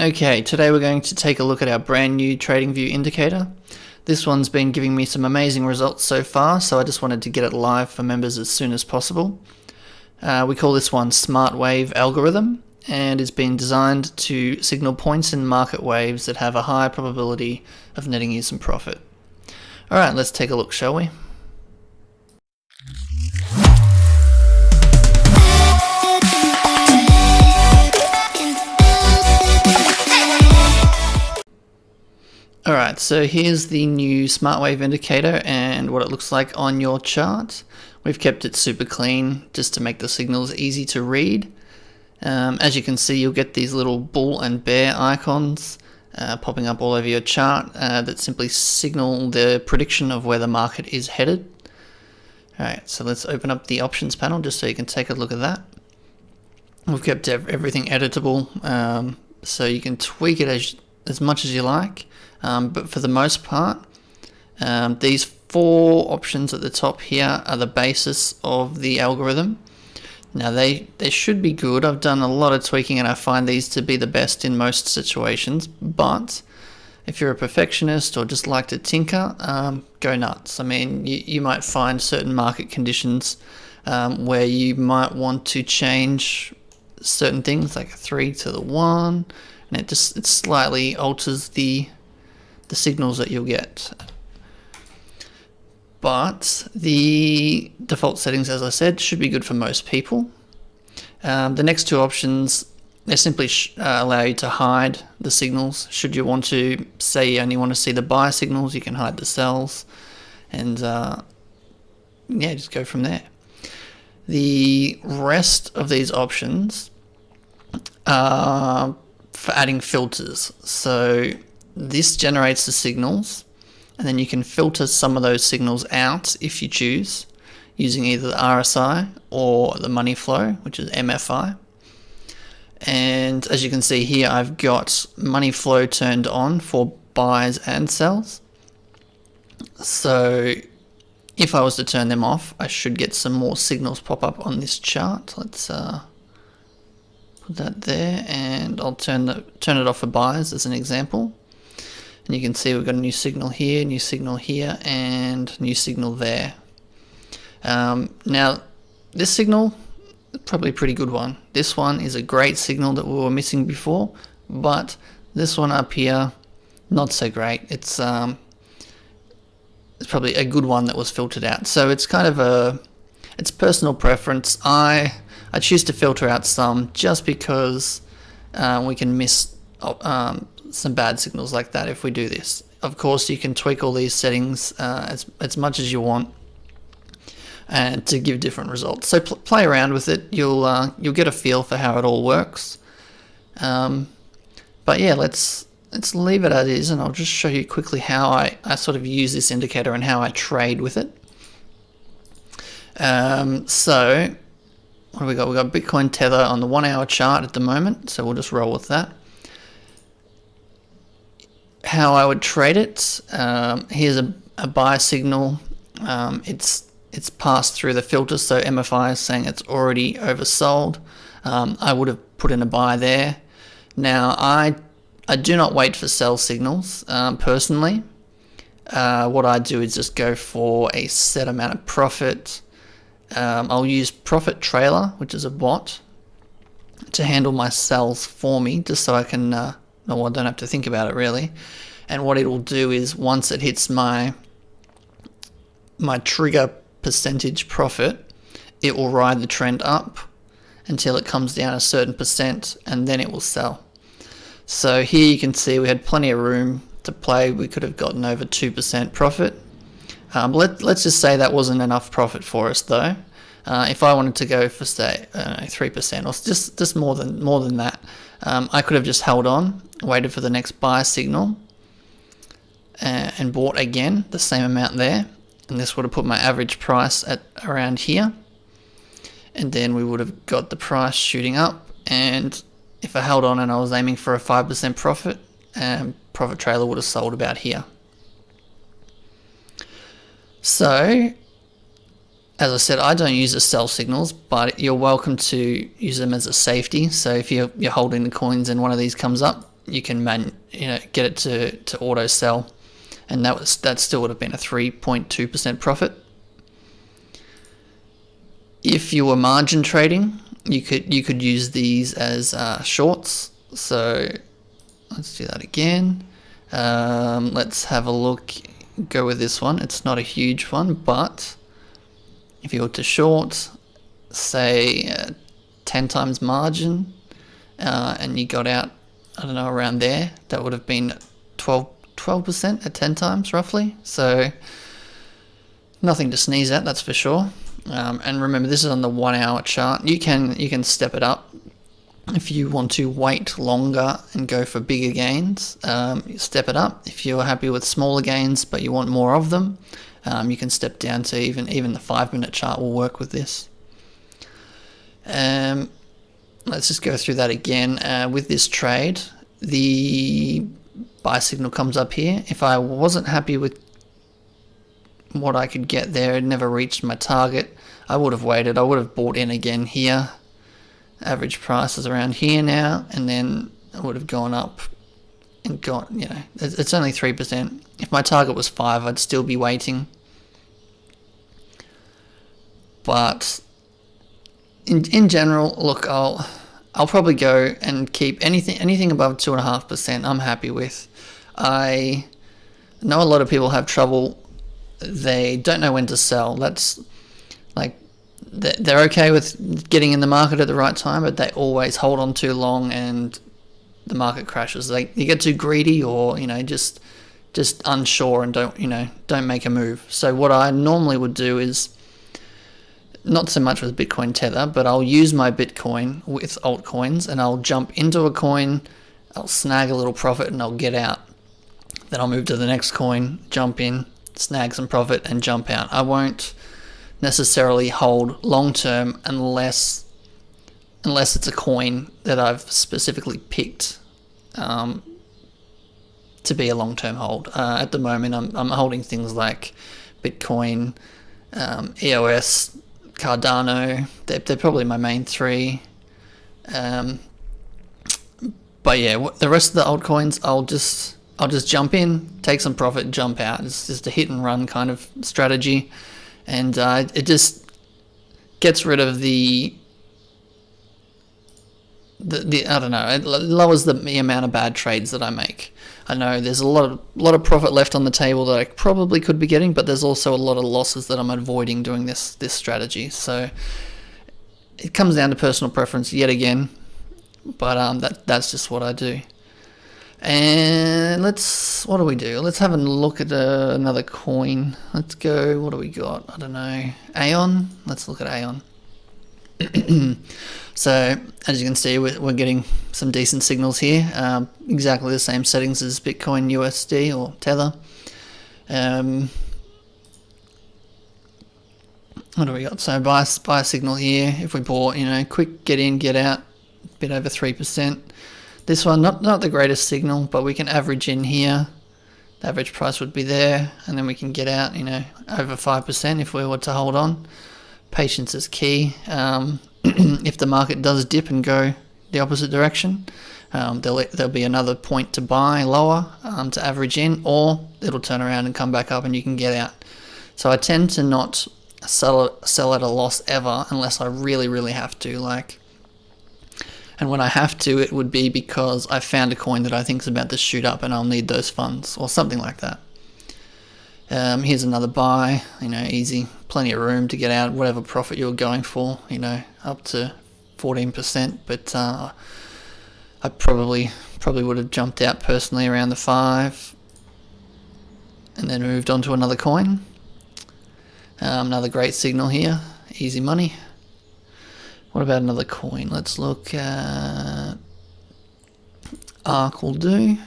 Okay, today we're going to take a look at our brand new TradingView indicator. This one's been giving me some amazing results so far, so I just wanted to get it live for members as soon as possible. We call this one SmartWave algorithm, and it's been designed to signal points in market waves that have a high probability of netting you some profit. Alright, let's take a look, shall we? Alright, so here's the new SmartWave indicator and what it looks like on your chart. We've kept it super clean just to make the signals easy to read. As you can see, you'll get these little bull and bear icons popping up all over your chart that simply signal the prediction of where the market is headed. Alright, so let's open up the options panel just so you can take a look at that. We've kept everything editable, so you can tweak it as much as you like. But for the most part, these four options at the top here are the basis of the algorithm. Now they should be good. I've done a lot of tweaking and I find these to be the best in most situations, but if you're a perfectionist or just like to tinker, go nuts. I mean, you might find certain market conditions where you might want to change certain things, like a 3 to the 1, and it slightly alters the signals that you'll get. But the default settings, as I said, should be good for most people. The next two options, they simply allow you to hide the signals. Should you want to, say you only want to see the buy signals, you can hide the sells, and yeah, just go from there. The rest of these options are for adding filters. So this generates the signals, and then you can filter some of those signals out if you choose, using either the RSI or the money flow, which is MFI. And as you can see here, I've got money flow turned on for buys and sells. So if I was to turn them off, I should get some more signals pop up on this chart. Let's put that there, and I'll turn it off for buys as an example. And you can see we've got a new signal here, and new signal there. Now, this signal is probably a pretty good one. This one is a great signal that we were missing before, but this one up here, not so great. It's probably a good one that was filtered out. So it's kind of it's personal preference. I choose to filter out some just because we can miss some bad signals like that if we do this. Of course, you can tweak all these settings as much as you want and to give different results. So play around with it. You'll get a feel for how it all works. But yeah, let's leave it as is, and I'll just show you quickly how I sort of use this indicator and how I trade with it. So what do we got? We got Bitcoin Tether on the 1 hour chart at the moment, so we'll just roll with that. How I would trade it, here's a buy signal. It's passed through the filter, so MFI is saying it's already oversold. I would have put in a buy there. Now I do not wait for sell signals personally. What I do is just go for a set amount of profit. I'll use Profit Trailer, which is a bot, to handle my sells for me, just so I can I don't have to think about it really. And what it will do is once it hits my trigger percentage profit, it will ride the trend up until it comes down a certain percent, and then it will sell. So here you can see we had plenty of room to play. We could have gotten over 2% profit. Let's just say that wasn't enough profit for us though. If I wanted to go for say 3% or just more than that, I could have just held on, waited for the next buy signal, and bought again the same amount there, and this would have put my average price at around here, and then we would have got the price shooting up. And if I held on and I was aiming for a 5% profit, Profit Trailer would have sold about here. So as I said, I don't use the sell signals, but you're welcome to use them as a safety. So if you're holding the coins and one of these comes up, you can get it to auto sell, and that still would have been a 3.2% profit. If you were margin trading, you could use these as shorts. So let's do that again. Let's have a look. Go with this one. It's not a huge one, but if you were to short, say 10 times margin, and you got out, I don't know, around there, that would have been 12% at 10 times roughly. So nothing to sneeze at, that's for sure. And remember, this is on the 1 hour chart. You can step it up if you want to wait longer and go for bigger gains. Step it up. If you're happy with smaller gains but you want more of them, you can step down to even the 5-minute chart will work with this. Let's just go through that again. With this trade, the buy signal comes up here. If I wasn't happy with what I could get there, it never reached my target, I would have waited. I would have bought in again here. Average price is around here now, and then I would have gone up and got, it's only 3%. If my target was 5, I'd still be waiting. But in general, look, I'll probably go and keep anything above 2.5%. I'm happy with. I know a lot of people have trouble. They don't know when to sell. That's like, they're okay with getting in the market at the right time, but they always hold on too long and the market crashes. You get too greedy, or just unsure and don't make a move. So what I normally would do is, not so much with Bitcoin Tether, but I'll use my Bitcoin with altcoins, and I'll jump into a coin, I'll snag a little profit, and I'll get out. Then I'll move to the next coin, jump in, snag some profit, and jump out. I won't necessarily hold long term unless it's a coin that I've specifically picked to be a long term hold. At the moment, I'm holding things like Bitcoin, EOS, Cardano. They're probably my main three. But yeah, the rest of the altcoins, I'll just jump in, take some profit, jump out. It's just a hit and run kind of strategy, and it just gets rid of the I don't know. It lowers the amount of bad trades that I make. I know there's a lot of profit left on the table that I probably could be getting, but there's also a lot of losses that I'm avoiding doing this strategy. So it comes down to personal preference yet again, but that's just what I do. And what do we do? Let's have a look at another coin. Let's go, what do we got? I don't know. Aeon? Let's look at Aeon. So as you can see, we're getting some decent signals here. Exactly the same settings as Bitcoin USD or Tether. What do we got? So buy a signal here. If we bought, quick get in, get out, a bit over 3%. This one, not the greatest signal, but we can average in here. The average price would be there, and then we can get out, over 5% if we were to hold on. Patience is key. If the market does dip and go the opposite direction, there'll be another point to buy lower to average in, or it'll turn around and come back up and you can get out. So I tend to not sell at a loss ever unless I really, really have to. And when I have to, it would be because I found a coin that I think is about to shoot up and I'll need those funds or something like that. Here's another buy, easy, plenty of room to get out, whatever profit you're going for, up to 14%, but I probably would have jumped out personally around the 5 and then moved on to another coin. Another great signal here, easy money. What about another coin? Let's look at ARK will do.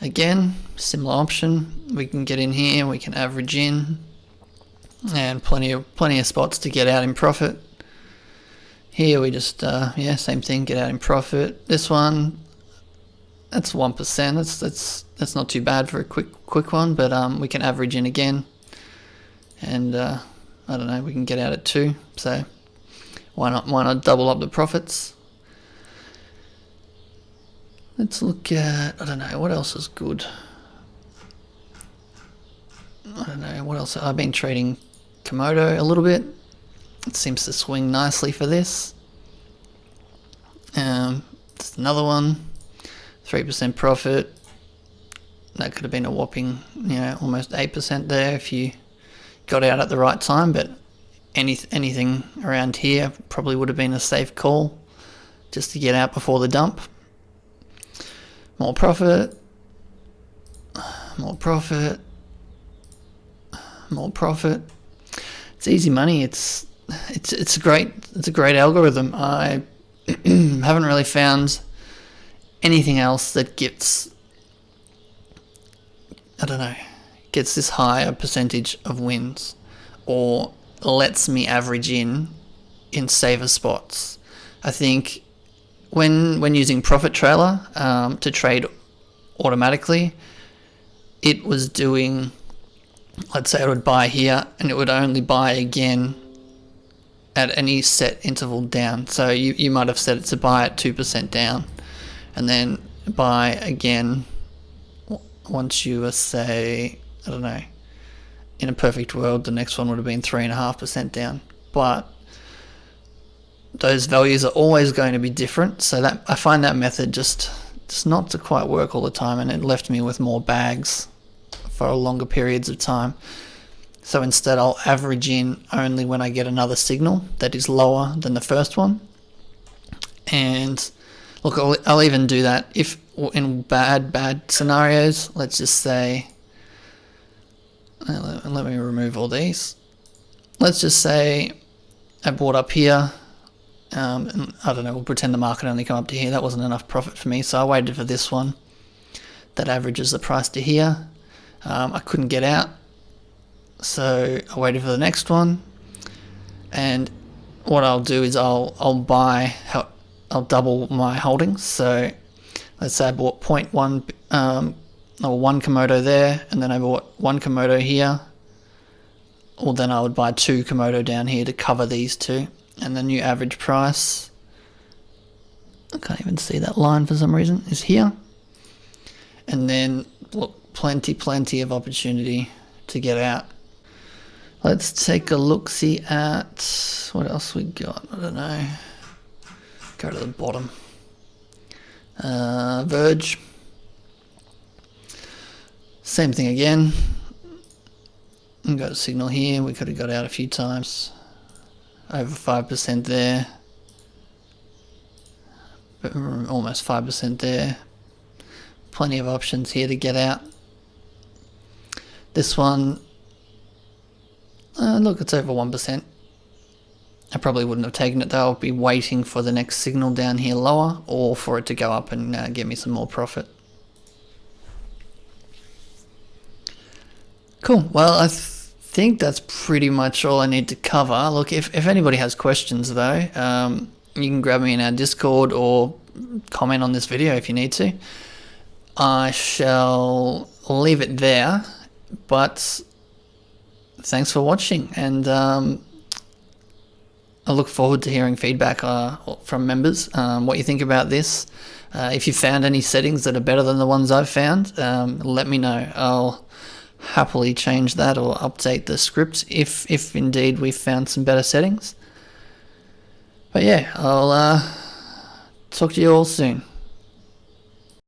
Again, similar option. We can get in here, we can average in, and plenty of spots to get out in profit. Here we just same thing, get out in profit. This one, that's 1%. That's not too bad for a quick one, but we can average in again, and I don't know, we can get out at 2. So why not double up the profits? Let's look at, I don't know, what else is good? I don't know, what else? I've been trading Komodo a little bit. It seems to swing nicely for this. Just another one, 3% profit. That could have been a whopping, almost 8% there if you got out at the right time, but anything around here probably would have been a safe call just to get out before the dump. More profit, more profit, more profit. It's easy money. It's a great algorithm. I haven't really found anything else that gets this high a percentage of wins or lets me average in safer spots. I think when using Profit Trailer to trade automatically, it was doing, let's say it would buy here and it would only buy again at any set interval down. So you might have set it to buy at 2% down and then buy again once you were, say, I don't know, in a perfect world the next one would have been 3.5% down, but those values are always going to be different, so that I find that method just not to quite work all the time, and it left me with more bags for longer periods of time. So instead I'll average in only when I get another signal that is lower than the first one. And look, I'll even do that if in bad scenarios. Let's just say, let me remove all these. Let's just say I bought up here, and I don't know, we'll pretend the market only come up to here. That wasn't enough profit for me, so I waited for this one that averages the price to here. I couldn't get out, so I waited for the next one, and what I'll do is I'll double my holdings. So let's say I bought 0.1 or 1 Komodo there, and then I bought 1 Komodo here, or then I would buy 2 Komodo down here to cover these two, and the new average price, I can't even see that line for some reason, is here. And then look, plenty of opportunity to get out. Let's take a look-see at what else we got. I don't know. Go to the bottom. Verge. Same thing again. We got a signal here. We could have got out a few times. Over 5% there. Almost 5% there. Plenty of options here to get out. This one, look, it's over 1%. I probably wouldn't have taken it though. I'll be waiting for the next signal down here lower, or for it to go up and get me some more profit. Cool. Well, I think that's pretty much all I need to cover. Look, if anybody has questions though, you can grab me in our Discord or comment on this video if you need to. I shall leave it there, but thanks for watching, and I look forward to hearing feedback from members, what you think about this. If you found any settings that are better than the ones I've found, let me know. I'll happily change that or update the script if indeed we've found some better settings. But yeah, I'll talk to you all soon.